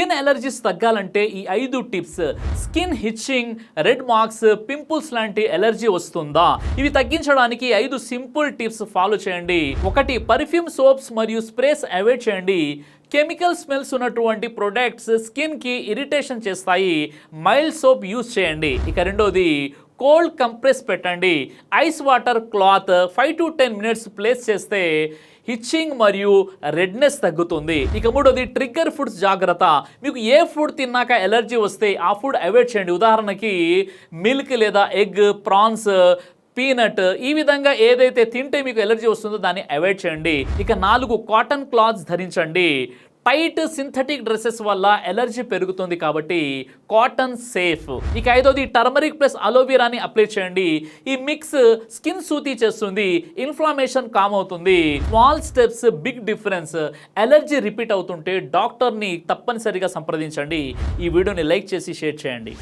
Skin allergies తగ్గాలంటే ఈ 5 tips. Skin hitching, red marks, pimples లాంటి ఎలర్జీ వస్తుందా, ఇవి తగ్గించడానికి 5 సింపుల్ టిప్స్ ఫాలో చేయండి. 1. పర్ఫ్యూమ్ సోప్స్ మరియు స్ప్రేస్ అవాయిడ్ చేయండి. కెమికల్ స్మెల్స్ ఉన్నటువంటి ప్రొడక్ట్స్ స్కిన్కి ఇరిటేషన్ చేస్తాయి. మైల్డ్ సోప్ యూజ్ చేయండి. ఇక 2. కోల్డ్ కంప్రెస్ పెట్టండి. Ice water cloth 5 to 10 minutes place చేస్తే హిచ్చింగ్ మరియు రెడ్నెస్ తగ్గుతుంది. ఇక 3. ట్రిగ్గర్ ఫుడ్స్ జాగ్రత్త. మీకు ఏ ఫుడ్ తిన్నాక ఎలర్జీ వస్తే ఆ ఫుడ్ అవాయిడ్ చేయండి. ఉదాహరణకి మిల్క్ లేదా ఎగ్, ప్రాన్స్, పీనట్, ఈ విధంగా ఏదైతే తింటే మీకు ఎలర్జీ వస్తుందో దాన్ని అవాయిడ్ చేయండి. ఇక 4. కాటన్ క్లాత్స్ ధరించండి. టైట్ సింథటిక్ డ్రెస్సెస్ వల్ల ఎలర్జీ పెరుగుతుంది కాబట్టి కాటన్ సేఫ్. ఇక 5. టర్మరిక్ ప్లస్ అలోవెరాని అప్లై చేయండి. ఈ మిక్స్ స్కిన్ సూతి చేస్తుంది, ఇన్ఫ్లమేషన్ కామ్ అవుతుంది. Small steps, big difference. Allergy repeat అవుతుంటే డాక్టర్ని తప్పనిసరిగా సంప్రదించండి. ఈ వీడియోని లైక్ చేసి షేర్ చేయండి.